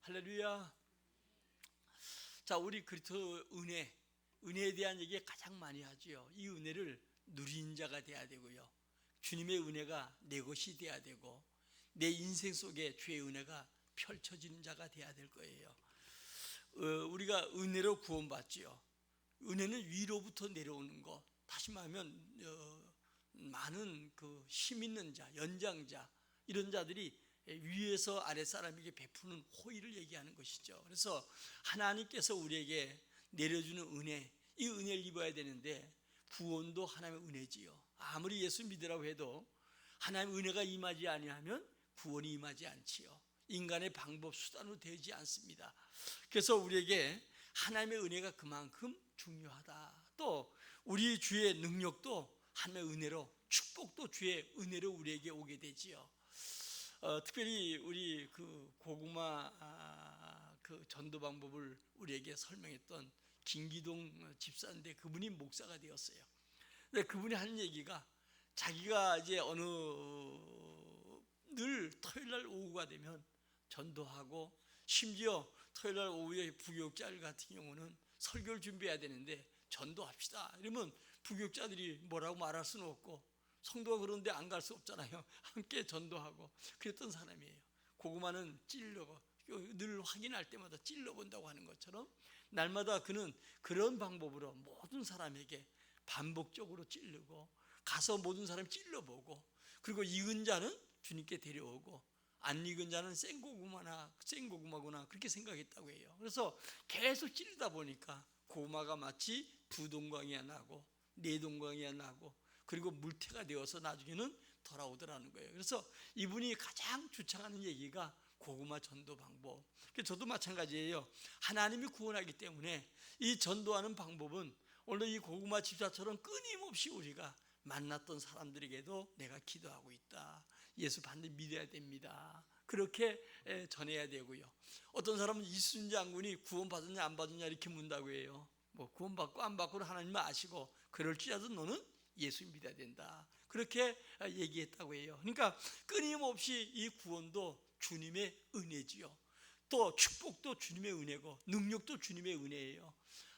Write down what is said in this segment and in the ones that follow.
할렐루야. 자, 우리 그리스도 은혜에 대한 얘기 가장 많이 하지요. 이 은혜를 누린 자가 돼야 되고요, 주님의 은혜가 내 것이 돼야 되고, 내 인생 속에 주의 은혜가 펼쳐지는 자가 돼야 될 거예요. 우리가 은혜로 구원받지요. 은혜는 위로부터 내려오는 것, 다시 말하면 많은 그 힘 있는 자, 연장자, 이런 자들이 위에서 아랫사람에게 베푸는 호의를 얘기하는 것이죠. 그래서 하나님께서 우리에게 내려주는 은혜, 이 은혜를 입어야 되는데, 구원도 하나님의 은혜지요. 아무리 예수 믿으라고 해도 하나님의 은혜가 임하지 아니하면 구원이 임하지 않지요. 인간의 방법, 수단으로 되지 않습니다. 그래서 우리에게 하나님의 은혜가 그만큼 중요하다. 또 우리 주의 능력도 하나님의 은혜로, 축복도 주의 은혜로 우리에게 오게 되지요. 특별히 우리 그 고구마 그 전도 방법을 우리에게 설명했던 김기동 집사인데, 그분이 목사가 되었어요. 근데 그분이 하는 얘기가, 자기가 이제 늘 토요일날 오후가 되면 전도하고, 심지어 토요일날 오후에 부교육자들 같은 경우는 설교를 준비해야 되는데 전도합시다 이러면 부교육자들이 뭐라고 말할 수는 없고, 성도가 그런데 안 갈 수 없잖아요. 함께 전도하고 그랬던 사람이에요. 고구마는 찔러, 늘 확인할 때마다 찔러본다고 하는 것처럼 날마다 그는 그런 방법으로 모든 사람에게 반복적으로 찔르고, 가서 모든 사람 찔러보고, 그리고 익은 자는 주님께 데려오고, 안 익은 자는 생고구마구나 그렇게 생각했다고 해요. 그래서 계속 찔르다 보니까 고구마가 마치 두 동강이야 나고 네 동강이야 나고, 그리고 물태가 되어서 나중에는 돌아오더라는 거예요. 그래서 이분이 가장 주창하는 얘기가 고구마 전도 방법. 저도 마찬가지예요. 하나님이 구원하기 때문에 이 전도하는 방법은 오늘 이 고구마 집사처럼 끊임없이 우리가 만났던 사람들에게도 내가 기도하고 있다, 예수 반드시 믿어야 됩니다, 그렇게 전해야 되고요. 어떤 사람은 이순재 장군이 구원받았냐 안 받았냐 이렇게 묻는다고 해요. 뭐 구원받고 안 받고는 하나님은 아시고, 그럴지라도 너는 예수 믿어야 된다, 그렇게 얘기했다고 해요. 그러니까 끊임없이 이 구원도 주님의 은혜지요. 또 축복도 주님의 은혜고, 능력도 주님의 은혜예요.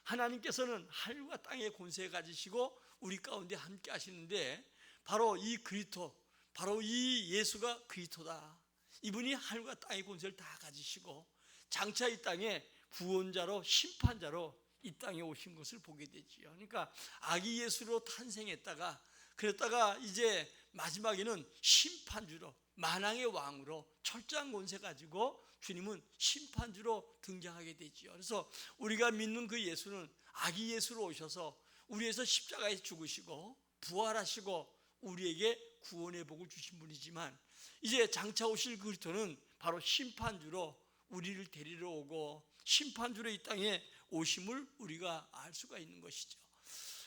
하나님께서는 하늘과 땅의 권세 가지시고 우리 가운데 함께 하시는데, 바로 이 그리스도, 바로 이 예수가 그리스도다. 이분이 하늘과 땅의 권세를 다 가지시고 장차 이 땅에 구원자로, 심판자로 이 땅에 오신 것을 보게 되지요. 그러니까 아기 예수로 탄생했다가, 그랬다가 이제 마지막에는 심판주로, 만왕의 왕으로 철저한 권세 가지고 주님은 심판주로 등장하게 되지요. 그래서 우리가 믿는 그 예수는 아기 예수로 오셔서 우리에서 십자가에 죽으시고 부활하시고 우리에게 구원의 복을 주신 분이지만, 이제 장차 오실 그리스도는 바로 심판주로 우리를 데리러 오고, 심판주로 이 땅에 오심을 우리가 알 수가 있는 것이죠.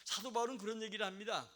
사도 바울은 그런 얘기를 합니다.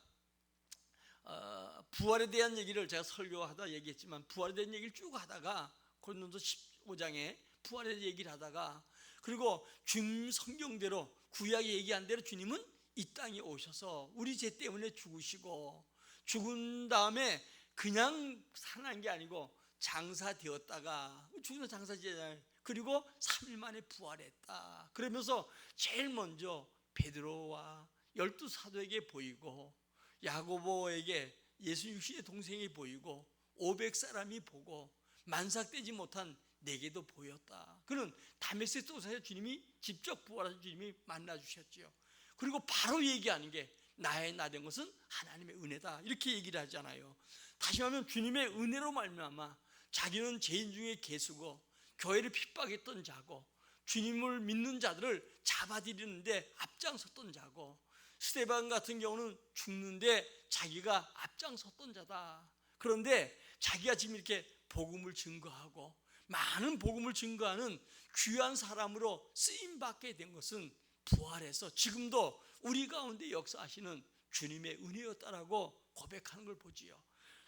부활에 대한 얘기를 제가 설교하다 얘기했지만, 부활에 대한 얘기를 쭉 하다가 고린도서 15장에 부활에 대한 얘기를 하다가, 그리고 주님 성경대로 구약에 얘기한 대로 주님은 이 땅에 오셔서 우리 죄 때문에 죽으시고, 죽은 다음에 그냥 살아난 게 아니고 장사되었다가, 죽어서 장사되잖아요. 그리고 3일 만에 부활했다. 그러면서 제일 먼저 베드로와 12사도에게 보이고, 야고보에게 예수 육신의 동생이 보이고, 500사람이 보고, 만삭되지 못한 내게도 보였다. 그는 다메섹 도상에서 주님이 직접 부활하신 주님이 만나 주셨죠. 그리고 바로 얘기하는 게, 나의 나 된 것은 하나님의 은혜다, 이렇게 얘기를 하잖아요. 다시 말하면 주님의 은혜로 말미암아 자기는 죄인 중에 개수고 교회를 핍박했던 자고, 주님을 믿는 자들을 잡아들이는데 앞장섰던 자고, 스데반 같은 경우는 죽는데 자기가 앞장섰던 자다. 그런데 자기가 지금 이렇게 복음을 증거하고 많은 복음을 증거하는 귀한 사람으로 쓰임받게 된 것은 부활해서 지금도 우리 가운데 역사하시는 주님의 은혜였다라고 고백하는 걸 보지요.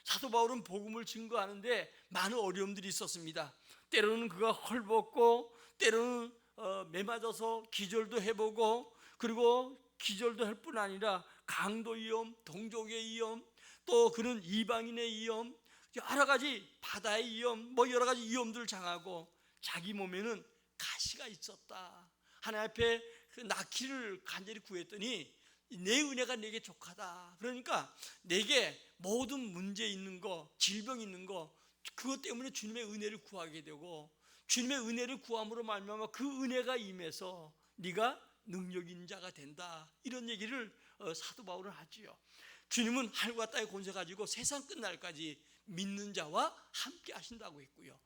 사도 바울은 복음을 증거하는데 많은 어려움들이 있었습니다. 때로는 그가 헐벗고, 때로는 매 맞아서 기절도 해보고, 그리고 기절도 할 뿐 아니라 강도 위험, 동족의 위험, 또 그는 이방인의 위험, 여러 가지 바다의 위험, 여러 가지 위험들을 당하고, 자기 몸에는 가시가 있었다. 하나님 앞에 그 낫기를 간절히 구했더니 내 은혜가 내게 족하다. 그러니까 내게 모든 문제 있는 거, 질병 있는 거, 그것 때문에 주님의 은혜를 구하게 되고, 주님의 은혜를 구함으로 말미암아 그 은혜가 임해서 네가 능력 있는 자가 된다. 이런 얘기를 사도 바울은 하지요. 주님은 하늘과 땅의 권세 가지고 세상 끝날까지 믿는 자와 함께 하신다고 했고요.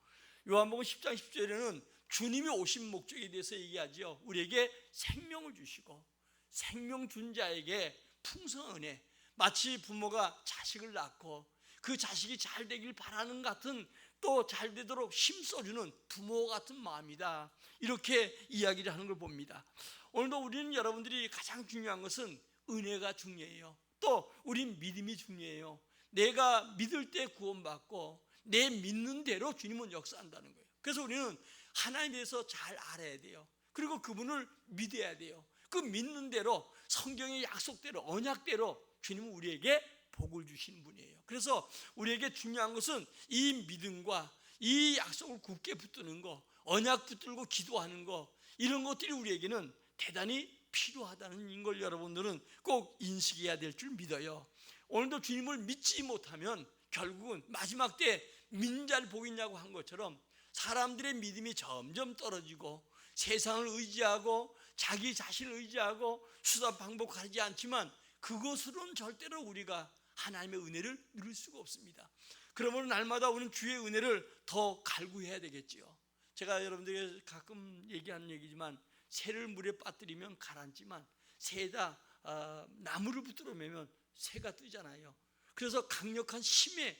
요한복음 10장 10절에는 주님이 오신 목적에 대해서 얘기하죠. 우리에게 생명을 주시고 생명 준 자에게 풍성한 은혜, 마치 부모가 자식을 낳고 그 자식이 잘 되길 바라는 같은, 또 잘 되도록 힘써주는 부모 같은 마음이다. 이렇게 이야기를 하는 걸 봅니다. 오늘도 우리는 여러분들이 가장 중요한 것은 은혜가 중요해요. 또 우린 믿음이 중요해요. 내가 믿을 때 구원받고 내 믿는 대로 주님은 역사한다는 거예요. 그래서 우리는 하나님에 대해서 잘 알아야 돼요. 그리고 그분을 믿어야 돼요. 그 믿는 대로, 성경의 약속대로, 언약대로 주님은 우리에게 복을 주시는 분이에요. 그래서 우리에게 중요한 것은 이 믿음과 이 약속을 굳게 붙드는 거, 언약 붙들고 기도하는 거, 이런 것들이 우리에게는 대단히 필요하다는 걸 여러분들은 꼭 인식해야 될 줄 믿어요. 오늘도 주님을 믿지 못하면 결국은 마지막 때 믿는 자를 복이냐고 한 것처럼 사람들의 믿음이 점점 떨어지고 세상을 의지하고 자기 자신을 의지하고 수단 방법 가리지 않지만 그것으로는 절대로 우리가 하나님의 은혜를 누릴 수가 없습니다. 그러면 날마다 우리는 주의 은혜를 더 갈구해야 되겠지요. 제가 여러분들에게 가끔 얘기하는 얘기지만 새를 물에 빠뜨리면 가라앉지만 새에다 나무를 붙들어 매면 새가 뜨잖아요. 그래서 강력한 힘의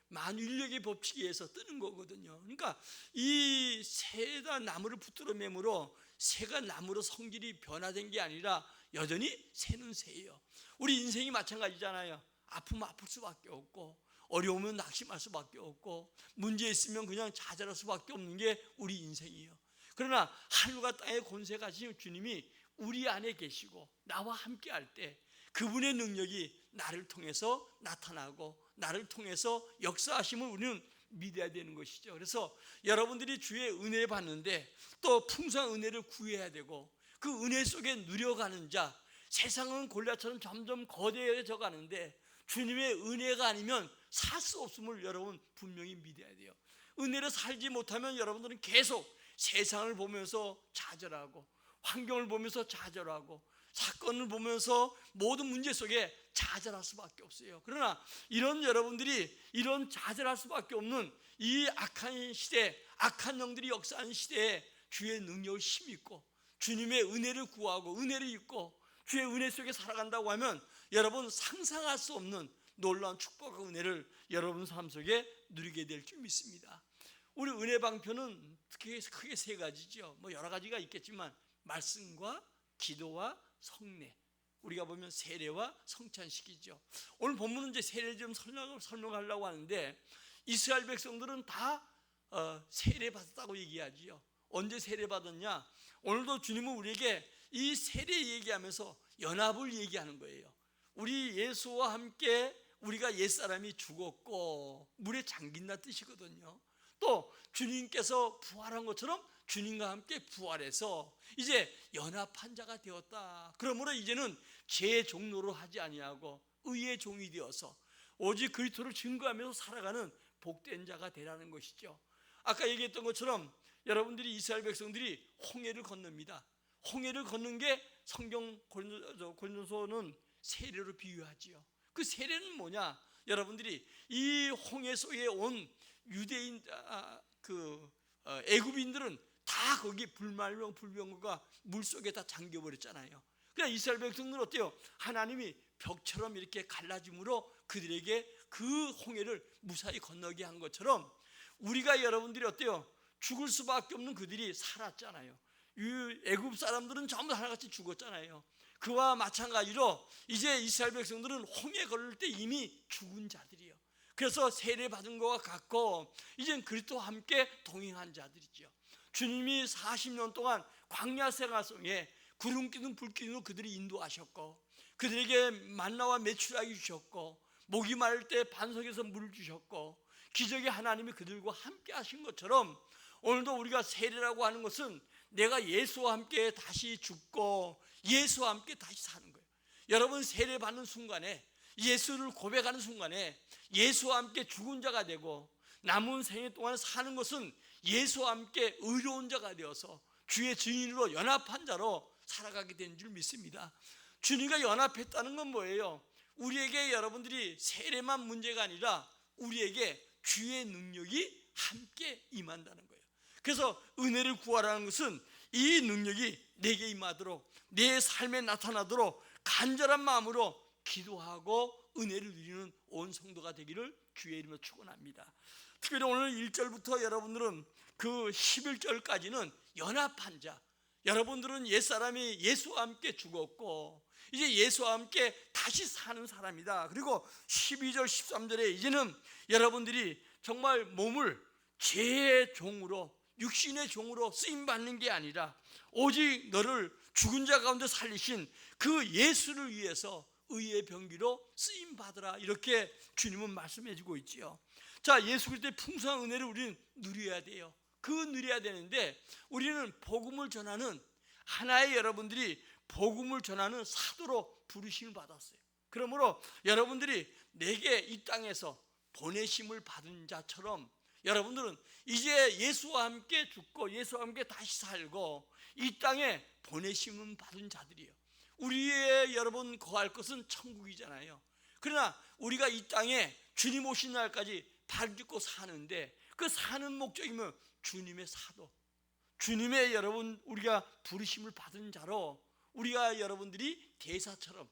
만유인력의 법칙에 의해서 뜨는 거거든요. 그러니까 이 새에다 나무를 붙들어 매므로 새가 나무로 성질이 변화된 게 아니라 여전히 새는 새예요. 우리 인생이 마찬가지잖아요. 아프면 아플 수밖에 없고 어려우면 낙심할 수밖에 없고 문제 있으면 그냥 좌절할 수밖에 없는 게 우리 인생이에요. 그러나 하늘과 땅의 권세 가진 주님이 우리 안에 계시고 나와 함께 할 때 그분의 능력이 나를 통해서 나타나고 나를 통해서 역사하심을 우리는 믿어야 되는 것이죠. 그래서 여러분들이 주의 은혜를 받는데 또 풍성한 은혜를 구해야 되고 그 은혜 속에 누려가는 자, 세상은 골리앗처럼 점점 거대해져 가는데 주님의 은혜가 아니면 살 수 없음을 여러분 분명히 믿어야 돼요. 은혜를 살지 못하면 여러분들은 계속 세상을 보면서 좌절하고 환경을 보면서 좌절하고 사건을 보면서 모든 문제 속에 좌절할 수밖에 없어요. 그러나 이런 여러분들이 이런 좌절할 수밖에 없는 이 악한 시대, 악한 영들이 역사하는 시대에 주의 능력을 힘입고 주님의 은혜를 구하고 은혜를 입고 주의 은혜 속에 살아간다고 하면 여러분 상상할 수 없는 놀라운 축복과 은혜를 여러분 삶 속에 누리게 될 줄 믿습니다. 우리 은혜 방편은 크게 세 가지죠. 뭐 여러 가지가 있겠지만 말씀과 기도와 성례, 우리가 보면 세례와 성찬식이죠. 오늘 본문은 이제 세례 좀 설명하려고 하는데 이스라엘 백성들은 다 세례 받았다고 얘기하지요. 언제 세례 받았냐? 오늘도 주님은 우리에게 이 세례 얘기하면서 연합을 얘기하는 거예요. 우리 예수와 함께 우리가 옛사람이 죽었고 물에 잠긴다는 뜻이거든요. 또 주님께서 부활한 것처럼 주님과 함께 부활해서 이제 연합한 자가 되었다. 그러므로 이제는 죄의 종로로 하지 아니하고 의의 종이 되어서 오직 그리스도를 증거하면서 살아가는 복된 자가 되라는 것이죠. 아까 얘기했던 것처럼 여러분들이 이스라엘 백성들이 홍해를 건넙니다. 홍해를 걷는 게 성경 고린도서는 세례로 비유하지요. 그 세례는 뭐냐? 여러분들이 이 홍해 속에 온 유대인 애굽인들은 다 거기 불병거가 물 속에 다 잠겨버렸잖아요. 그러니까 이스라엘 백성들은 어때요? 하나님이 벽처럼 이렇게 갈라짐으로 그들에게 그 홍해를 무사히 건너게 한 것처럼 우리가 여러분들이 어때요? 죽을 수밖에 없는 그들이 살았잖아요. 애굽 사람들은 전부 하나같이 죽었잖아요. 그와 마찬가지로 이제 이스라엘 백성들은 홍해 걸을 때 이미 죽은 자들이에요. 그래서 세례 받은 것과 같고 이젠 그리스도와 함께 동행한 자들이죠. 주님이 40년 동안 광야 생활 속에 구름 기둥 불 기둥으로 그들이 인도하셨고 그들에게 만나와 메추라기 주셨고 목이 마를 때 반석에서 물을 주셨고 기적의 하나님이 그들과 함께 하신 것처럼 오늘도 우리가 세례라고 하는 것은 내가 예수와 함께 다시 죽고 예수와 함께 다시 사는 거예요. 여러분 세례 받는 순간에, 예수를 고백하는 순간에 예수와 함께 죽은 자가 되고 남은 생애 동안 사는 것은 예수와 함께 의로운 자가 되어서 주의 증인으로 연합한 자로 살아가게 된 줄 믿습니다. 주님과 연합했다는 건 뭐예요? 우리에게 여러분들이 세례만 문제가 아니라 우리에게 주의 능력이 함께 임한다는 거예요. 그래서 은혜를 구하라는 것은 이 능력이 내게 임하도록, 내 삶에 나타나도록 간절한 마음으로 기도하고 은혜를 누리는 온 성도가 되기를 주의 이름으로 축원합니다. 특별히 오늘 1절부터 여러분들은 그 11절까지는 연합한 자, 여러분들은 옛사람이 예수와 함께 죽었고 이제 예수와 함께 다시 사는 사람이다. 그리고 12절 13절에 이제는 여러분들이 정말 몸을 죄의 종으로, 육신의 종으로 쓰임받는 게 아니라 오직 너를 죽은 자 가운데 살리신 그 예수를 위해서 의의 병기로 쓰임받으라, 이렇게 주님은 말씀해 주고 있지요. 자, 예수 그리스도의 풍성한 은혜를 우리는 누려야 돼요. 그 누려야 되는데 우리는 복음을 전하는 하나의, 여러분들이 복음을 전하는 사도로 부르심을 받았어요. 그러므로 여러분들이 내게 이 땅에서 보내심을 받은 자처럼 여러분들은 이제 예수와 함께 죽고 예수와 함께 다시 살고 이 땅에 보내심을 받은 자들이에요. 우리의 여러분 거할 것은 천국이잖아요. 그러나 우리가 이 땅에 주님 오신 날까지 발 딛고 사는데 그 사는 목적이면 주님의 사도, 주님의 여러분 우리가 부르심을 받은 자로 우리가 여러분들이 대사처럼,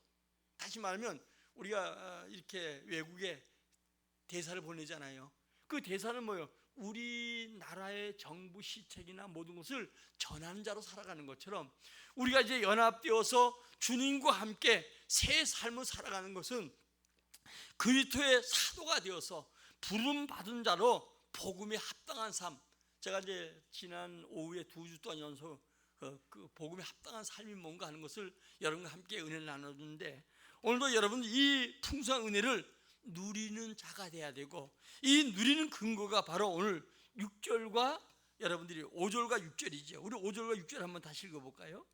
다시 말하면 우리가 이렇게 외국에 대사를 보내잖아요. 그 대사는 뭐예요? 우리나라의 정부 시책이나 모든 것을 전하는 자로 살아가는 것처럼 우리가 이제 연합되어서 주님과 함께 새 삶을 살아가는 것은 그리스도의 사도가 되어서 부름 받은 자로 복음에 합당한 삶. 제가 이제 지난 오후에 2주 동안 연속 그 복음에 합당한 삶이 뭔가 하는 것을 여러분과 함께 은혜를 나눠주는데, 오늘도 여러분 이 풍성한 은혜를 누리는 자가 돼야 되고, 이 누리는 근거가 바로 오늘 6절과 여러분들이 5절과 6절이죠. 우리 5절과 6절 한번 다시 읽어볼까요?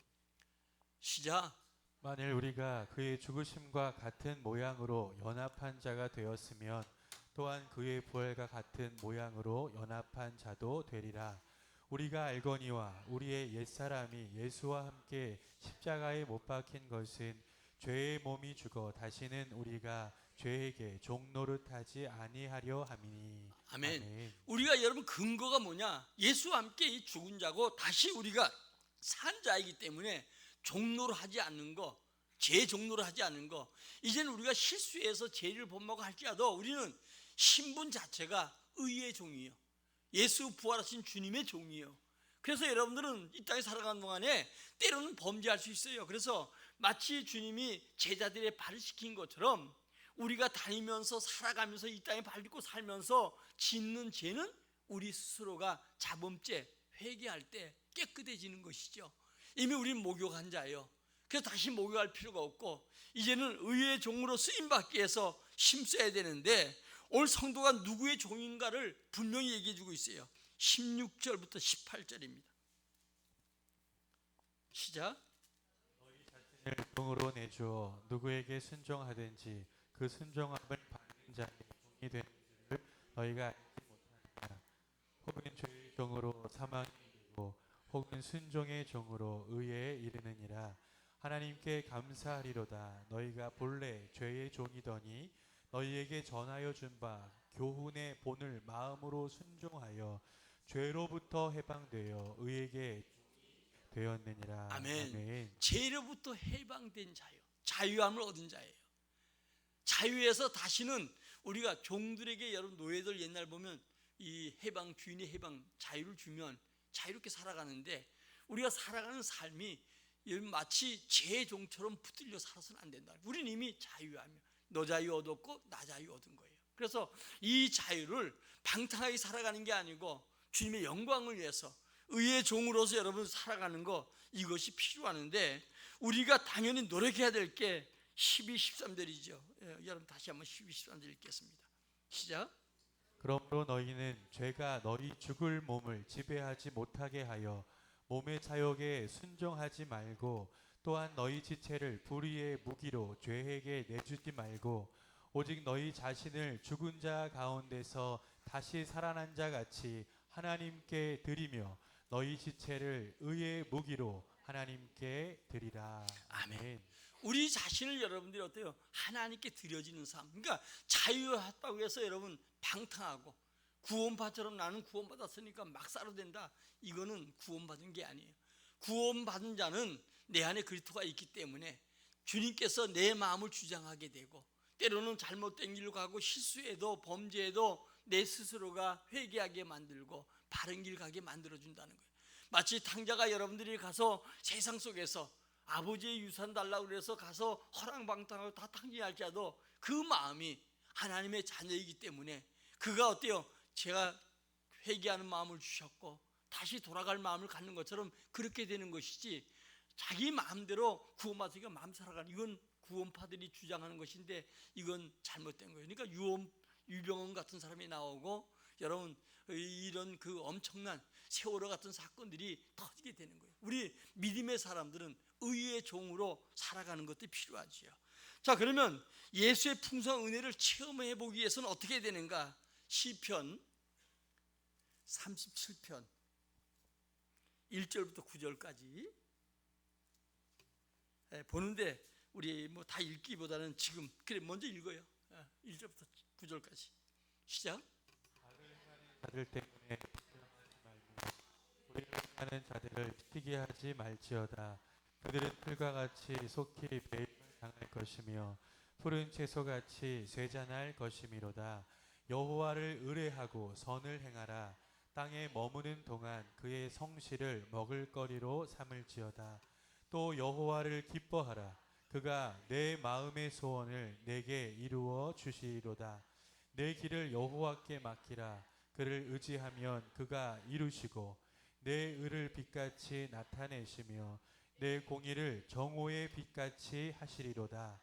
시작. 만일 우리가 그의 죽으심과 같은 모양으로 연합한 자가 되었으면 또한 그의 부활과 같은 모양으로 연합한 자도 되리라. 우리가 알거니와 우리의 옛사람이 예수와 함께 십자가에 못 박힌 것은 죄의 몸이 죽어 다시는 우리가 죄에게 종노릇하지 아니하려 함이니. 아멘. 아멘. 우리가 여러분 근거가 뭐냐? 예수와 함께 죽은 자고 다시 우리가 산 자이기 때문에 종노를 하지 않는 거, 죄 종노를 하지 않는 거. 이제는 우리가 실수해서 죄를 범하고 할지라도 우리는 신분 자체가 의의 종이에요. 예수 부활하신 주님의 종이에요. 그래서 여러분들은 이 땅에 살아가는 동안에 때로는 범죄할 수 있어요. 그래서 마치 주님이 제자들의 발을 씻긴 것처럼 우리가 다니면서 살아가면서 이 땅에 발 딛고 살면서 짓는 죄는 우리 스스로가 자범죄 회개할 때 깨끗해지는 것이죠. 이미 우리는 목욕한 자예요. 그래서 다시 목욕할 필요가 없고 이제는 의의 종으로 쓰임받기 위해서 힘써야 되는데, 오늘 성도가 누구의 종인가를 분명히 얘기해 주고 있어요. 16절부터 18절입니다. 시작. 너희 자신을 종으로 내주어 누구에게 순종하든지 그 순종함을 받는 자의 종이 되는 줄을 너희가 알지 못하느냐. 혹은 죄의 종으로 사망에 이르고 혹은 순종의 종으로 의에 이르느니라. 하나님께 감사하리로다. 너희가 본래 죄의 종이더니 너희에게 전하여 준 바 교훈의 본을 마음으로 순종하여 죄로부터 해방되어 의에게 종이 되었느니라. 아멘. 아멘. 죄로부터 해방된 자요, 자유함을 얻은 자예요. 자유에서 다시는 우리가 종들에게, 여러분 노예들 옛날 보면 이 해방, 주인이 해방, 자유를 주면 자유롭게 살아가는데 우리가 살아가는 삶이 마치 죄의 종처럼 붙들려 살아서는 안 된다. 우리는 이미 자유하며 너 자유 얻었고 나 자유 얻은 거예요. 그래서 이 자유를 방탕하게 살아가는 게 아니고 주님의 영광을 위해서 의의 종으로서 여러분 살아가는 거, 이것이 필요하는데 우리가 당연히 노력해야 될 게 12, 13절이죠. 여러분 다시 한번 12, 13절 읽겠습니다. 시작. 그러므로 너희는 죄가 너희 죽을 몸을 지배하지 못하게 하여 몸의 자욕에 순종하지 말고, 또한 너희 지체를 불의의 무기로 죄에게 내주지 말고, 오직 너희 자신을 죽은 자 가운데서 다시 살아난 자 같이 하나님께 드리며 너희 지체를 의의 무기로 하나님께 드리라. 아멘. 우리 자신을 여러분들이 어때요? 하나님께 드려지는 삶. 그러니까 자유했다고 해서 여러분 방탕하고 구원받처럼 나는 구원받았으니까 막 살아도 된다. 이거는 구원받은 게 아니에요. 구원받은 자는 내 안에 그리스도가 있기 때문에 주님께서 내 마음을 주장하게 되고, 때로는 잘못된 길로 가고 실수해도 범죄해도 내 스스로가 회개하게 만들고 바른 길 가게 만들어준다는 거예요. 마치 탕자가 여러분들이 가서 세상 속에서 아버지의 유산 달라고 그래서 가서 허랑방탕하고 다 탕진할지라도 그 마음이 하나님의 자녀이기 때문에 그가 어때요? 제가 회개하는 마음을 주셨고 다시 돌아갈 마음을 갖는 것처럼 그렇게 되는 것이지, 자기 마음대로 구원받으니까 마음 살아가는, 이건 구원파들이 주장하는 것인데 이건 잘못된 거예요. 그러니까 유병헌 같은 사람이 나오고 여러분 이런 그 엄청난 세월호 같은 사건들이 터지게 되는 거예요. 우리 믿음의 사람들은 의의 종으로 살아가는 것도 필요하지요. 자, 그러면 예수의 풍성한 은혜를 체험해 보기 위해서는 어떻게 되는가? 시편 37편 1절부터 9절까지 보는데 우리 뭐 다 읽기보다는 지금 그래 먼저 읽어요. 1절부터 9절까지 시작. 자들 때문에 불평하지 말고 불의하는 자들을 시기하지 말지어다. 그들은 풀과 같이 속히 배임을 당할 것이며 푸른 채소같이 쇠잔할 것이미로다. 여호와를 의뢰하고 선을 행하라. 땅에 머무는 동안 그의 성실을 먹을거리로 삼을지어다. 또 여호와를 기뻐하라. 그가 내 마음의 소원을 내게 이루어 주시리로다. 내 길을 여호와께 맡기라. 그를 의지하면 그가 이루시고 내 의를 빛같이 나타내시며 내 공의를 정오의 빛같이 하시리로다.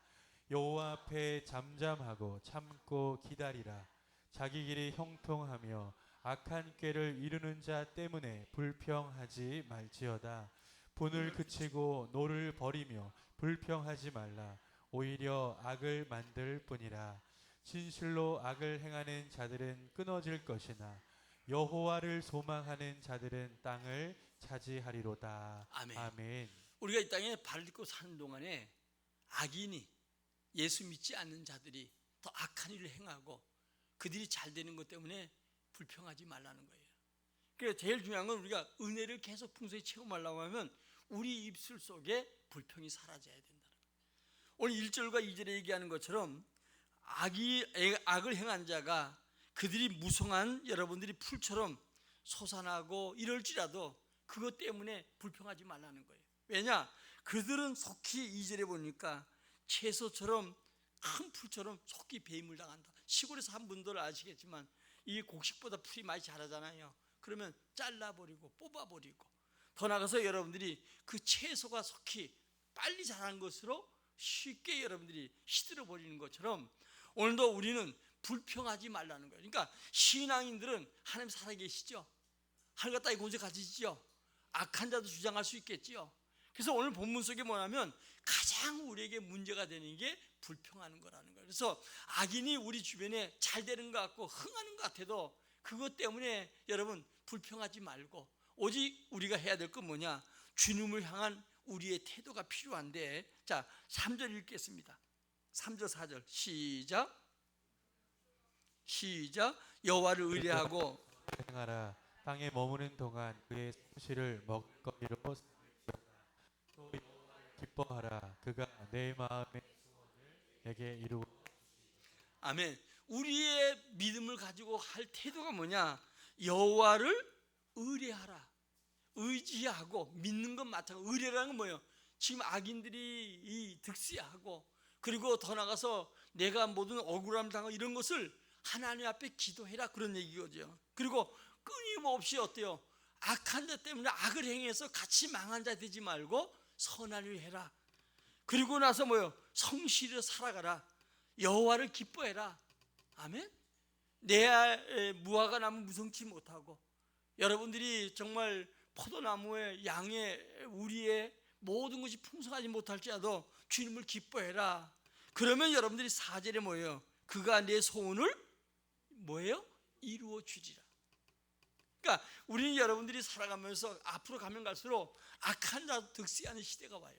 여호와 앞에 잠잠하고 참고 기다리라. 자기 길이 형통하며 악한 꾀를 이루는 자 때문에 불평하지 말지어다. 분을 그치고 노를 버리며 불평하지 말라. 오히려 악을 만들 뿐이라. 진실로 악을 행하는 자들은 끊어질 것이나 여호와를 소망하는 자들은 땅을 차지하리로다. 아멘. 아멘. 우리가 이 땅에 발을 딛고 사는 동안에 악인이, 예수 믿지 않는 자들이 더 악한 일을 행하고 그들이 잘 되는 것 때문에 불평하지 말라는 거예요. 그래서 제일 중요한 건 우리가 은혜를 계속 풍성히 체험하려고 하면 우리 입술 속에 불평이 사라져야 된다는 거예요. 오늘 1절과 2절에 얘기하는 것처럼 악을 행한 자가 그들이 무성한 여러분들이 풀처럼 솟아나고 이럴지라도 그것 때문에 불평하지 말라는 거예요. 왜냐? 그들은 속히 2절에 보니까 채소처럼 큰 풀처럼 속히 배임을 당한다. 시골에서 한 분들 아시겠지만 이 곡식보다 풀이 많이 자라잖아요. 그러면 잘라버리고 뽑아버리고, 더 나가서 여러분들이 그 채소가 속히 빨리 자란 것으로 쉽게 여러분들이 시들어버리는 것처럼 오늘도 우리는 불평하지 말라는 거예요. 그러니까 신앙인들은 하나님 살아계시죠. 하늘과 땅의 권세 가지시죠. 악한 자도 주장할 수 있겠지요. 그래서 오늘 본문 속에 뭐냐면 가장 우리에게 문제가 되는 게 불평하는 거라는 거예요. 그래서 악인이 우리 주변에 잘 되는 것 같고 흥하는 것 같아도 그것 때문에 여러분 불평하지 말고, 오직 우리가 해야 될 건 뭐냐? 주님을 향한 우리의 태도가 필요한데, 자 3절 읽겠습니다. 3절 4절 시작. 여호와를 의뢰하고 행하라. 땅에 머무는 동안 그의 성실을 먹을거리로 삼을지어다. 또 여호와를 기뻐하라. 그가 내 마음의 소원을 내게 이루어. 아멘. 우리의 믿음을 가지고 할 태도가 뭐냐? 여호와를 의뢰하라. 의지하고 믿는 건 마찬가지. 의뢰라는 건 뭐예요? 지금 악인들이 이 득세하고, 그리고 더 나가서 내가 모든 억울함을 당하고 이런 것을 하나님 앞에 기도해라, 그런 얘기거든요. 그리고 끊임없이 어때요? 악한 자 때문에 악을 행해서 같이 망한 자 되지 말고 선한 일을 해라. 그리고 나서 뭐요? 성실히 살아가라. 여호와를 기뻐해라. 아멘. 내 무화과 나무 무성치 못하고 여러분들이 정말 포도나무에 양에 우리의 모든 것이 풍성하지 못할지라도 주님을 기뻐해라. 그러면 여러분들이 4절에 뭐예요? 그가 내 소원을 뭐예요? 이루어 주리라. 그러니까 우리는 여러분들이 살아가면서 앞으로 가면 갈수록 악한 자 득세하는 시대가 와요.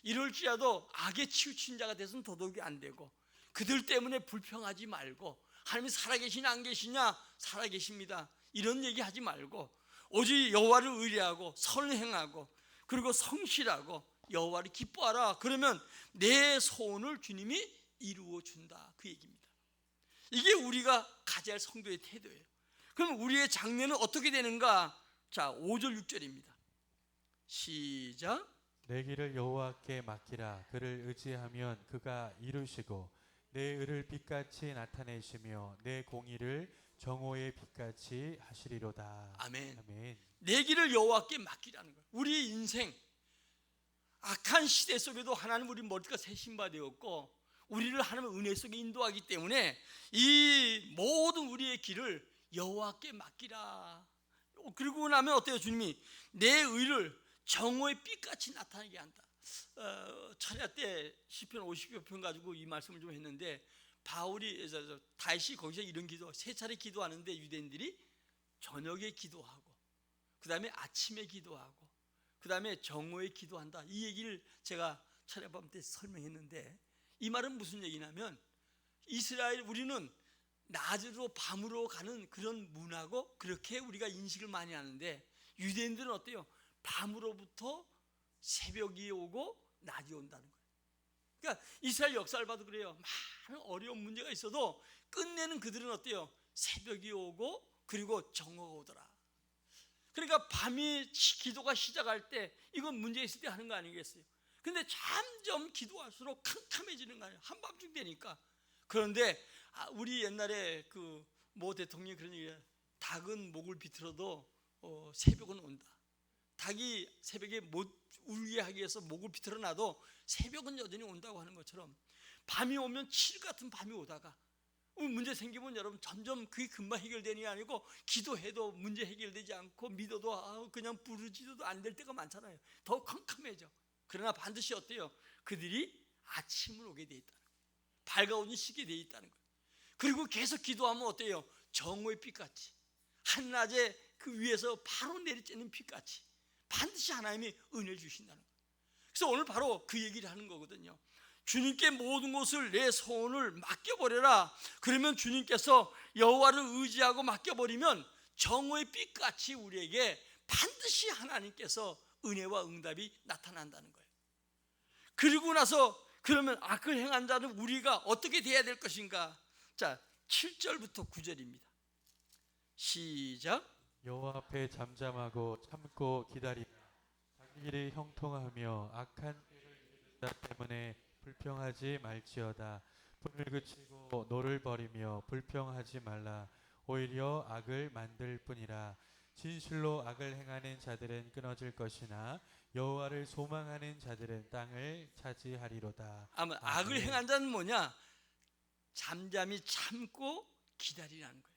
이럴지라도 악에 치우친 자가 돼서는 도덕이 안 되고, 그들 때문에 불평하지 말고, 하나님이 살아계시냐 안 계시냐, 살아계십니다, 이런 얘기 하지 말고 오직 여호와를 의뢰하고 선을 행하고 그리고 성실하고 여호와를 기뻐하라. 그러면 내 소원을 주님이 이루어 준다, 그 얘기입니다. 이게 우리가 가져야 할 성도의 태도예요. 그럼 우리의 장래는 어떻게 되는가? 자, 5절 6절입니다. 시작. 내 길을 여호와께 맡기라. 그를 의지하면 그가 이루시고 내 의를 빛같이 나타내시며 내 공의를 정오의 빛같이 하시리로다. 아멘. 아멘. 내 길을 여호와께 맡기라는 거예요. 우리의 인생 악한 시대 속에도 하나님 우리 머리가 새 신바 되었고 우리를 하나님의 은혜 속에 인도하기 때문에 이 모든 우리의 길을 여호와께 맡기라. 그리고 나면 어때요? 주님이 내 의를 정오의 빛같이 나타나게 한다. 철야 때 시편 50여 편 가지고 이 말씀을 좀 했는데, 바울이 다윗이 거기서 이런 기도, 세 차례 기도하는데 유대인들이 저녁에 기도하고 그 다음에 아침에 기도하고 그 다음에 정오에 기도한다, 이 얘기를 제가 철야밤 때 설명했는데, 이 말은 무슨 얘기냐면 이스라엘, 우리는 낮으로 밤으로 가는 그런 문화고 그렇게 우리가 인식을 많이 하는데, 유대인들은 어때요? 밤으로부터 새벽이 오고 낮이 온다는 거예요. 그러니까 이스라엘 역사를 봐도 그래요. 많은 어려운 문제가 있어도 끝내는 그들은 어때요? 새벽이 오고 그리고 정오가 오더라. 그러니까 밤이 기도가 시작할 때 이건 문제 있을 때 하는 거 아니겠어요? 근데 점점 기도할수록 캄캄해지는 거 아니에요? 한밤중 되니까. 그런데 우리 옛날에 그 모 대통령이 그런 얘기해요. 닭은 목을 비틀어도 새벽은 온다. 닭이 새벽에 못 울게 하기 위해서 목을 비틀어 놔도 새벽은 여전히 온다고 하는 것처럼, 밤이 오면 칠 같은 밤이 오다가 문제 생기면 여러분 점점 그게 금방 해결되는 게 아니고, 기도해도 문제 해결되지 않고 믿어도 그냥 부르짖어도 안 될 때가 많잖아요. 더 캄캄해져. 그러나 반드시 어때요? 그들이 아침을 오게 돼 있다는 거예요. 밝아오는 시기에 돼 있다는 거예요. 그리고 계속 기도하면 어때요? 정오의 빛같이, 한낮에 그 위에서 바로 내리쬐는 빛같이 반드시 하나님이 은혜를 주신다는 거예요. 그래서 오늘 바로 그 얘기를 하는 거거든요. 주님께 모든 것을 내 소원을 맡겨버려라. 그러면 주님께서 여호와를 의지하고 맡겨버리면 정오의 빛같이 우리에게 반드시 하나님께서 은혜와 응답이 나타난다는 거예요. 그리고 나서 그러면 악을 행한 자는 우리가 어떻게 돼야 될 것인가? 자, 7절부터 9절입니다. 시작. 여호와 앞에 잠잠하고 참고 기다리라. 자기 길이 형통하며 악한 때를 이르는 자 때문에 불평하지 말지어다. 불을 그치고 노를 버리며 불평하지 말라. 오히려 악을 만들 뿐이라. 진실로 악을 행하는 자들은 끊어질 것이나 여호와를 소망하는 자들은 땅을 차지하리로다. 아마 아멘. 악을 행한 자는 뭐냐? 잠잠히 참고 기다리라는 거예요.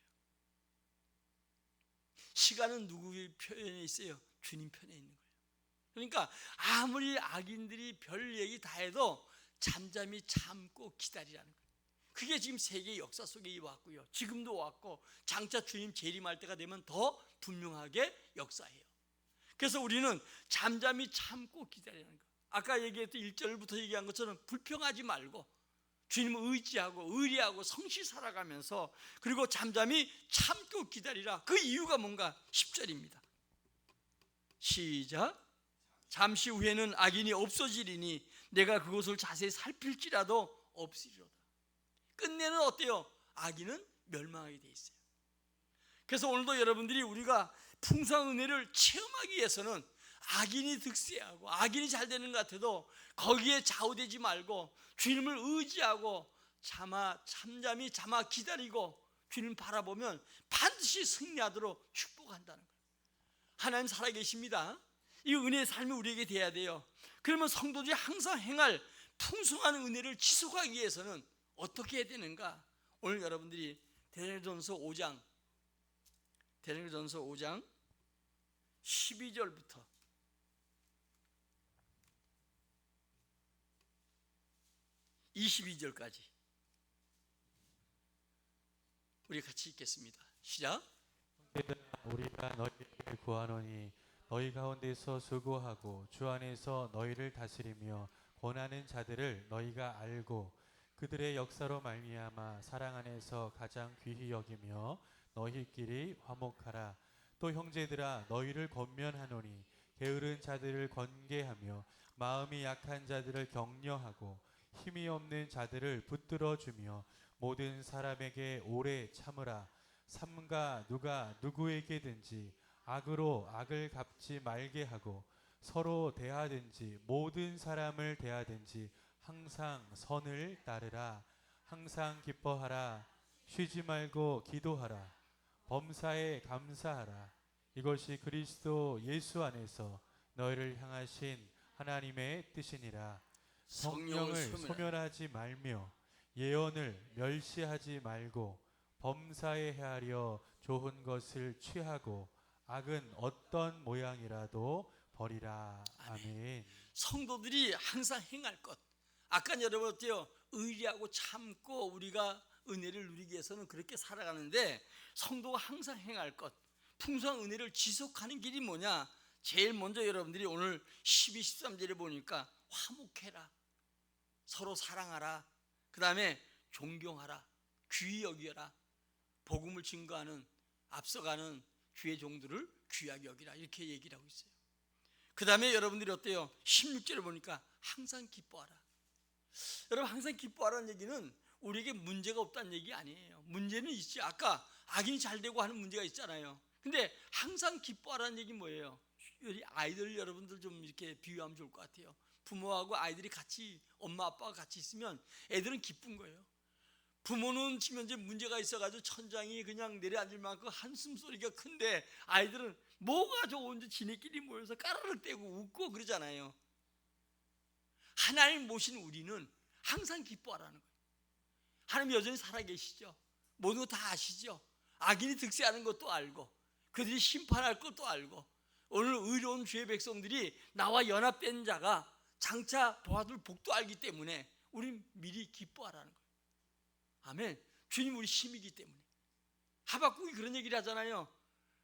시간은 누구의 편에 있어요? 주님 편에 있는 거예요. 그러니까 아무리 악인들이 별 얘기 다 해도 잠잠히 참고 기다리라는 거예요. 그게 지금 세계 역사 속에 왔고요. 지금도 왔고 장차 주님 재림할 때가 되면 더 분명하게 역사해요. 그래서 우리는 잠잠히 참고 기다리는 거예요. 아까 얘기했던 1절부터 얘기한 것처럼 불평하지 말고 주님을 의지하고 의리하고 성실 살아가면서, 그리고 잠잠히 참고 기다리라. 그 이유가 뭔가? 10절입니다. 시작. 잠시 후에는 악인이 없어지리니 내가 그것을 자세히 살필지라도 없으리로다. 끝내는 어때요? 악인은 멸망하게 돼 있어요. 그래서 오늘도 여러분들이 우리가 풍성한 은혜를 체험하기 위해서는 악인이 득세하고 악인이 잘 되는 것 같아도 거기에 좌우되지 말고 주님을 의지하고 잠잠히 기다리고 주님 바라보면 반드시 승리하도록 축복한다는 거예요. 하나님 살아계십니다. 이 은혜의 삶이 우리에게 돼야 돼요. 그러면 성도들이 항상 행할 풍성한 은혜를 지속하기 위해서는 어떻게 해야 되는가? 오늘 여러분들이 데살로니가전서 5장 12절부터 22절까지 우리 같이 읽겠습니다. 시작. 우리가 너희에게 구하노니 너희 가운데서 수고하고 주 안에서 너희를 다스리며 권하는 자들을 너희가 알고 그들의 역사로 말미암아 사랑 안에서 가장 귀히 여기며 너희끼리 화목하라. 또 형제들아 너희를 권면하노니 게으른 자들을 권계하며 마음이 약한 자들을 격려하고 힘이 없는 자들을 붙들어 주며 모든 사람에게 오래 참으라. 삼가 누가 누구에게든지 악으로 악을 갚지 말게 하고 서로 대하든지 모든 사람을 대하든지 항상 선을 따르라. 항상 기뻐하라. 쉬지 말고 기도하라. 범사에 감사하라. 이것이 그리스도 예수 안에서 너희를 향하신 하나님의 뜻이니라. 성령을 소멸하지 말며 예언을 멸시하지 말고 범사에 헤아려 좋은 것을 취하고 악은 어떤 모양이라도 버리라. 아멘. 성도들이 항상 행할 것. 아까 여러분 어때요? 의리하고 참고 우리가 은혜를 누리기 위해서는 그렇게 살아가는데 성도가 항상 행할 것, 풍성한 은혜를 지속하는 길이 뭐냐? 제일 먼저 여러분들이 오늘 12, 13절에 보니까 화목해라, 서로 사랑하라, 그 다음에 존경하라, 귀히 여기라, 복음을 증거하는 앞서가는 주의 종들을 귀하게 여기라, 이렇게 얘기를 하고 있어요. 그 다음에 여러분들이 어때요? 16절에 보니까 항상 기뻐하라. 여러분, 항상 기뻐하라는 얘기는 우리에게 문제가 없다는 얘기 아니에요. 문제는 있지. 아까 악인이 잘 되고 하는 문제가 있잖아요. 근데 항상 기뻐하라는 얘기 뭐예요? 우리 아이들 여러분들 좀 이렇게 비유하면 좋을 것 같아요. 부모하고 아이들이 같이, 엄마 아빠가 같이 있으면 애들은 기쁜 거예요. 부모는 지금 현재 문제가 있어가지고 천장이 그냥 내려앉을 만큼 한숨 소리가 큰데 아이들은 뭐가 좋은지 지네끼리 모여서 까르르 떼고 웃고 그러잖아요. 하나님 모신 우리는 항상 기뻐하라는 거예요. 하나님 여전히 살아계시죠. 모든 거 다 아시죠. 악인이 득세하는 것도 알고 그들이 심판할 것도 알고 오늘 의로운 주의 백성들이 나와 연합된 자가 장차 보아둘 복도 알기 때문에 우린 미리 기뻐하라는 거예요. 아멘. 주님 우리 힘이기 때문에. 하박국이 그런 얘기를 하잖아요.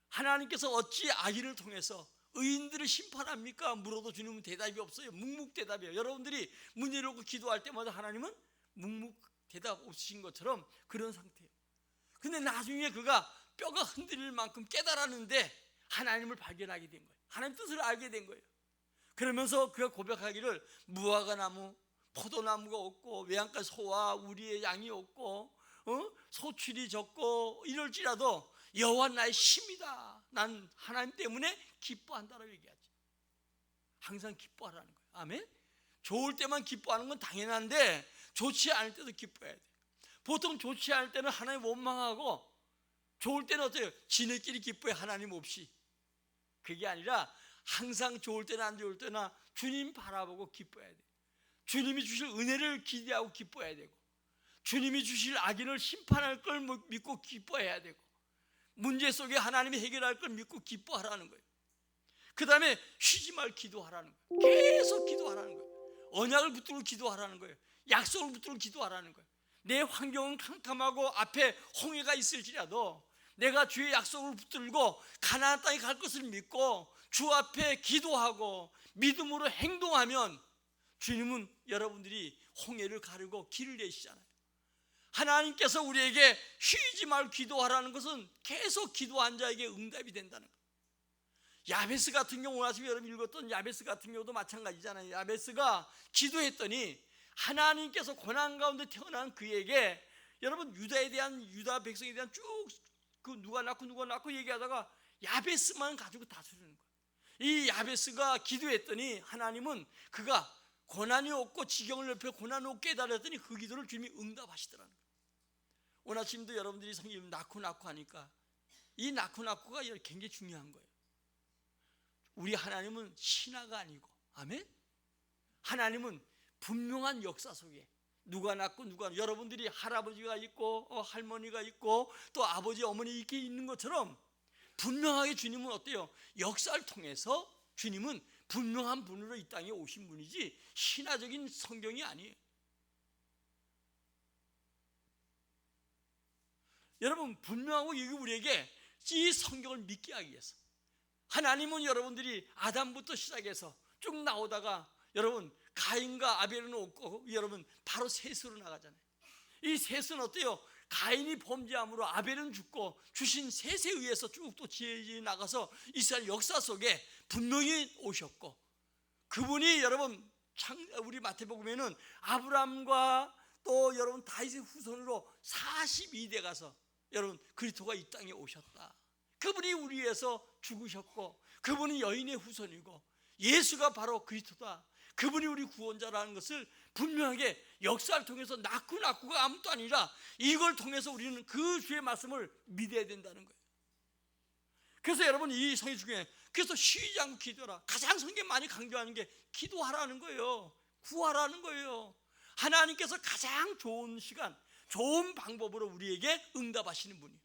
하나님께서 어찌 악인을 통해서 의인들을 심판합니까? 물어도 주님은 대답이 없어요. 묵묵대답이에요. 여러분들이 문제를 놓고 기도할 때마다 하나님은 묵묵대답 없으신 것처럼 그런 상태예요. 근데 나중에 그가 뼈가 흔들릴 만큼 깨달았는데 하나님을 발견하게 된 거예요. 하나님 뜻을 알게 된 거예요. 그러면서 그가 고백하기를 무화과 나무, 포도나무가 없고 외양간 소와 우리의 양이 없고 소출이 적고 이럴지라도 여호와 나의 힘이다. 난 하나님 때문에 기뻐한다라고 얘기하지. 항상 기뻐하라는 거예요. 아멘. 좋을 때만 기뻐하는 건 당연한데 좋지 않을 때도 기뻐해야 돼. 보통 좋지 않을 때는 하나님 원망하고 좋을 때는 어때요? 지네끼리 기뻐해. 하나님 없이. 그게 아니라 항상 좋을 때나 안 좋을 때나 주님 바라보고 기뻐해야 돼. 주님이 주실 은혜를 기대하고 기뻐해야 되고 주님이 주실 악인을 심판할 걸 믿고 기뻐해야 되고 문제 속에 하나님이 해결할 걸 믿고 기뻐하라는 거예요. 그 다음에 쉬지 말 기도하라는 거예요. 계속 기도하라는 거예요. 언약을 붙들고 기도하라는 거예요. 약속을 붙들고 기도하라는 거예요. 내 환경은 캄캄하고 앞에 홍해가 있을지라도 내가 주의 약속을 붙들고 가나안 땅에 갈 것을 믿고 주 앞에 기도하고 믿음으로 행동하면 주님은 여러분들이 홍해를 가르고 길을 내시잖아요. 하나님께서 우리에게 쉬지 말고 기도하라는 것은 계속 기도한 자에게 응답이 된다는 거예요. 야베스 같은 경우 오늘 아침에 여러분 읽었던 야베스 같은 경우도 마찬가지잖아요. 야베스가 기도했더니 하나님께서 고난 가운데 태어난 그에게 여러분 유다 백성에 대한 쭉 그 누가 낳고 얘기하다가 야베스만 가지고 다스리는 거예요. 이 야베스가 기도했더니 하나님은 그가 고난이 없고 지경을 넓혀 고난이 없게 깨달았더니 그 기도를 주님이 응답하시더라는 거예요. 오늘 아침도 여러분들이 성경 낳고 하니까 이 낳고가 굉장히 중요한 거예요. 우리 하나님은 신화가 아니고, 아멘? 하나님은 분명한 역사 속에 누가 낳고 누가, 여러분들이 할아버지가 있고 할머니가 있고 또 아버지 어머니 이렇게 있는 것처럼 분명하게 주님은 어때요? 역사를 통해서 주님은 분명한 분으로 이 땅에 오신 분이지 신화적인 성경이 아니에요. 여러분, 분명하고 이게 우리에게 이 성경을 믿게 하기 위해서 하나님은 여러분들이 아담부터 시작해서 쭉 나오다가 여러분 가인과 아벨은 없고 여러분 바로 셋으로 나가잖아요. 이 셋은 어때요? 가인이 범죄함으로 아벨은 죽고 주신 셋에 의해서 쭉 또 지어 나가서 이스라엘 역사 속에 분명히 오셨고, 그분이 여러분 우리 마태복음에는 아브라함과 또 여러분 다윗의 후손으로 42대 가서 여러분 그리스도가 이 땅에 오셨다. 그분이 우리 위해서 죽으셨고 그분이 여인의 후손이고 예수가 바로 그리스도다. 그분이 우리 구원자라는 것을 분명하게 역사를 통해서 낳고가 아무것도 아니라 이걸 통해서 우리는 그 주의 말씀을 믿어야 된다는 거예요. 그래서 여러분 이 성경 중에 그래서 쉬지 않고 기도하라. 가장 성경에 많이 강조하는 게 기도하라는 거예요. 구하라는 거예요. 하나님께서 가장 좋은 시간, 좋은 방법으로 우리에게 응답하시는 분이에요.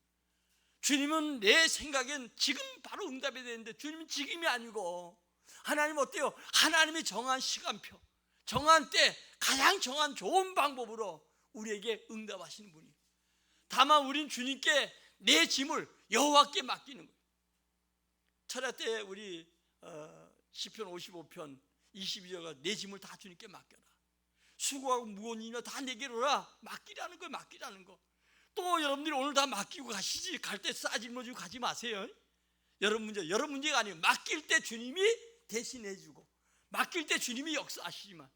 주님은 내 생각엔 지금 바로 응답해야 되는데 주님은 지금이 아니고 하나님 어때요? 하나님이 정한 시간표, 정한 때 가장 정한 좋은 방법으로 우리에게 응답하시는 분이에요. 다만 우린 주님께 내 짐을 여호와께 맡기는 거예요. 철야 때 우리 시편 55편 22절가 내 짐을 다 주님께 맡겨라. 수고하고 무거운 일이나 다 내게로라. 맡기라는 거예요. 맡기라는 거. 또 여러분들이 오늘 다 맡기고 가시지, 갈 때 싸질러지고 가지 마세요. 여러분 문제가 아니에요. 맡길 때 주님이 대신해 주고 맡길 때 주님이 역사하시지만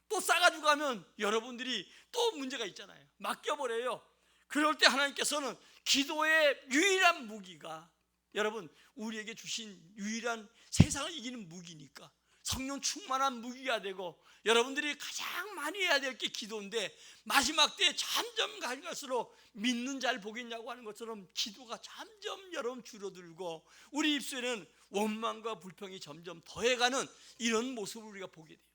또 싸가지고 가면 여러분들이 또 문제가 있잖아요. 맡겨버려요. 그럴 때 하나님께서는 기도의 유일한 무기가 여러분 우리에게 주신 유일한 세상을 이기는 무기니까 성령 충만한 무기가 되고 여러분들이 가장 많이 해야 될 게 기도인데 마지막 때 점점 갈수록 믿는 자를 보겠냐고 하는 것처럼 기도가 점점 여러분 줄어들고 우리 입술에는 원망과 불평이 점점 더해가는 이런 모습을 우리가 보게 돼요.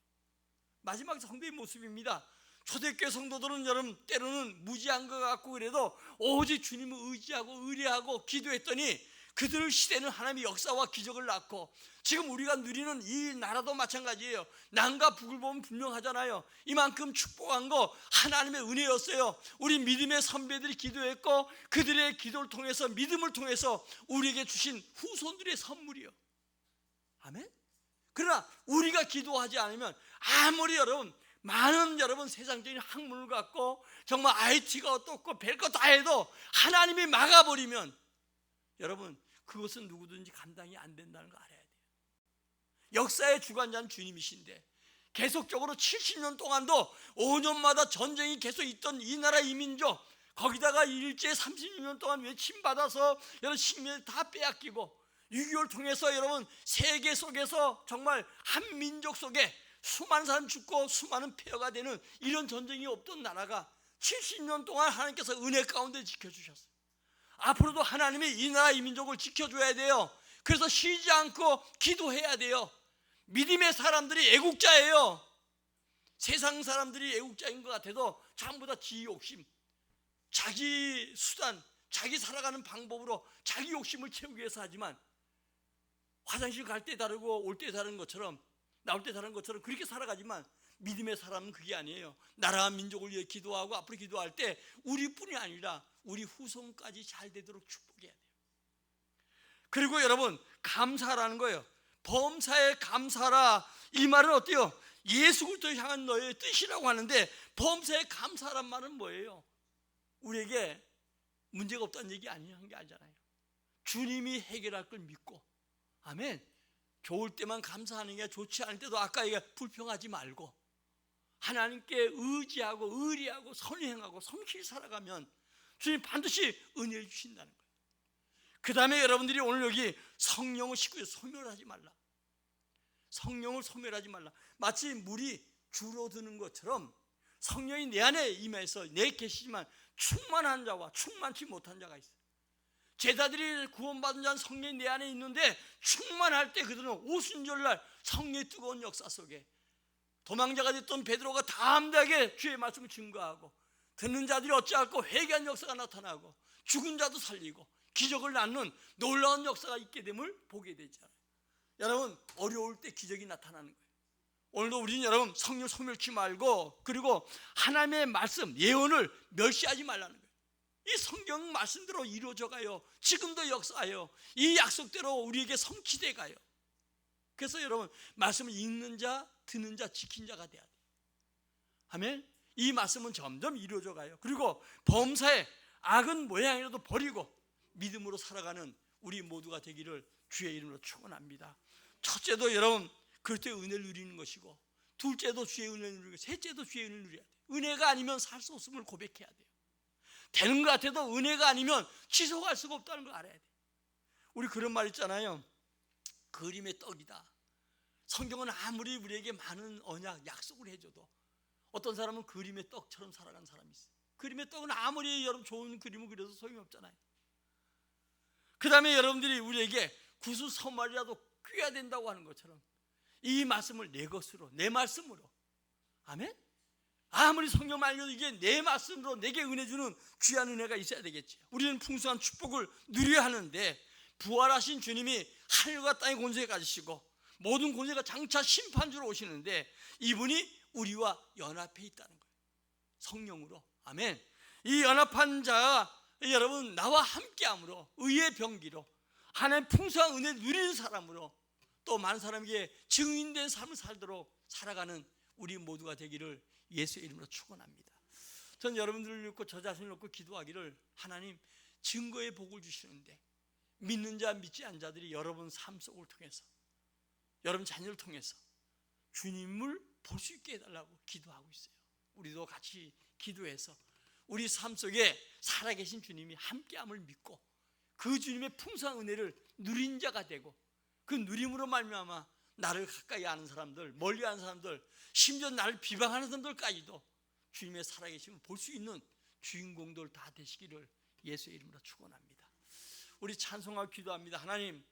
마지막 성도의 모습입니다. 초대교회 성도들은 여러분 때로는 무지한 것 같고 그래도 오직 주님을 의지하고 의뢰하고 기도했더니 그들 시대는 하나님의 역사와 기적을 낳고 지금 우리가 누리는 이 나라도 마찬가지예요. 남과 북을 보면 분명하잖아요. 이만큼 축복한 거 하나님의 은혜였어요. 우리 믿음의 선배들이 기도했고 그들의 기도를 통해서 믿음을 통해서 우리에게 주신 후손들의 선물이요. 아멘. 그러나 우리가 기도하지 않으면 아무리 여러분 많은 여러분 세상적인 학문을 갖고 정말 IT가 어떻고 별거 다 해도 하나님이 막아버리면 여러분 그것은 누구든지 감당이 안 된다는 거 알아야 돼요. 역사의 주관자는 주님이신데 계속적으로 70년 동안도 5년마다 전쟁이 계속 있던 이 나라 이 민족, 거기다가 일제 36년 동안 외침받아서 여러분 식민을 다 빼앗기고 6.25를 통해서 여러분 세계 속에서 정말 한 민족 속에 수많은 사람 죽고 수많은 폐허가 되는 이런 전쟁이 없던 나라가 70년 동안 하나님께서 은혜 가운데 지켜주셨어요. 앞으로도 하나님이 이 나라 이 민족을 지켜줘야 돼요. 그래서 쉬지 않고 기도해야 돼요. 믿음의 사람들이 애국자예요. 세상 사람들이 애국자인 것 같아도 전부 다 지 욕심, 자기 수단, 자기 살아가는 방법으로 자기 욕심을 채우기 위해서 하지만 화장실 갈 때 다르고 올 때 다른 것처럼 나올 때 다른 것처럼 그렇게 살아가지만 믿음의 사람은 그게 아니에요. 나라와 민족을 위해 기도하고 앞으로 기도할 때 우리뿐이 아니라 우리 후손까지 잘 되도록 축복해야 돼요. 그리고 여러분 감사라는 거예요. 범사에 감사라, 이 말은 어때요? 예수 그리스도를 향한 너의 뜻이라고 하는데 범사에 감사란 말은 뭐예요? 우리에게 문제가 없다는 얘기 아니한 게 아니잖아요. 주님이 해결할 걸 믿고, 아멘. 좋을 때만 감사하는 게 좋지 않을 때도 아까 얘기한 불평하지 말고 하나님께 의지하고 의리하고 선행하고 성실히 살아가면 주님 반드시 은혜를 주신다는 거예요. 그 다음에 여러분들이 오늘 여기 성령을 싣고 소멸하지 말라. 성령을 소멸하지 말라. 마치 물이 줄어드는 것처럼 성령이 내 안에 임해서 내 계시지만 충만한 자와 충만치 못한 자가 있어요. 제자들이 구원받은 자는 성령이 내 안에 있는데 충만할 때 그들은 오순절날 성령의 뜨거운 역사 속에 도망자가 됐던 베드로가 담대하게 주의 말씀을 증거하고 듣는 자들이 어찌할꼬 회개한 역사가 나타나고 죽은 자도 살리고 기적을 낳는 놀라운 역사가 있게 됨을 보게 되잖아요. 여러분, 어려울 때 기적이 나타나는 거예요. 오늘도 우리는 여러분 성령 소멸치 말고, 그리고 하나님의 말씀, 예언을 멸시하지 말라는 거예요. 이 성경 말씀대로 이루어져 가요. 지금도 역사하여 이 약속대로 우리에게 성취돼 가요. 그래서 여러분, 말씀을 읽는 자, 듣는 자, 지킨 자가 돼야 돼요. 아멘. 이 말씀은 점점 이루어져 가요. 그리고 범사에 악은 모양이라도 버리고 믿음으로 살아가는 우리 모두가 되기를 주의 이름으로 축원합니다. 첫째도 여러분 그리스도의 은혜를 누리는 것이고, 둘째도 주의 은혜를 누리고, 셋째도 주의 은혜를 누려야 돼요. 은혜가 아니면 살 수 없음을 고백해야 돼요. 되는 것 같아도 은혜가 아니면 지속할 수가 없다는 걸 알아야 돼요. 우리 그런 말 있잖아요. 그림의 떡이다. 성경은 아무리 우리에게 많은 언약, 약속을 해줘도 어떤 사람은 그림의 떡처럼 살아가는 사람이 있어요. 그림의 떡은 아무리 여러분 좋은 그림을 그려도 소용이 없잖아요. 그 다음에 여러분들이 우리에게 구수 선물이라도 뀌어야 된다고 하는 것처럼 이 말씀을 내 것으로, 내 말씀으로, 아멘? 아무리 성경 말려도 이게 내 말씀으로 내게 은혜 주는 귀한 은혜가 있어야 되겠지. 우리는 풍성한 축복을 누려야 하는데, 부활하신 주님이 하늘과 땅의 권세를 가지시고 모든 권세가 장차 심판주로 오시는데 이분이 우리와 연합해 있다는 거예요. 성령으로. 아멘. 이 연합한 자가 여러분 나와 함께함으로, 의의 병기로, 하나님의 풍성한 은혜를 누리는 사람으로, 또 많은 사람에게 증인된 삶을 살도록 살아가는 우리 모두가 되기를 예수의 이름으로 축원합니다. 전 여러분들을 놓고 저 자신을 놓고 기도하기를, 하나님 증거의 복을 주시는데 믿는 자 믿지 않는 자들이 여러분 삶 속을 통해서, 여러분 자녀를 통해서 주님을 볼 수 있게 해달라고 기도하고 있어요. 우리도 같이 기도해서 우리 삶 속에 살아계신 주님이 함께함을 믿고 그 주님의 풍성한 은혜를 누린 자가 되고, 그 누림으로 말미암아 나를 가까이 아는 사람들, 멀리 아는 사람들, 심지어 나를 비방하는 사람들까지도 주님의 살아계심을 볼 수 있는 주인공들 다 되시기를 예수의 이름으로 축원합니다. 우리 찬송하고 기도합니다. 하나님,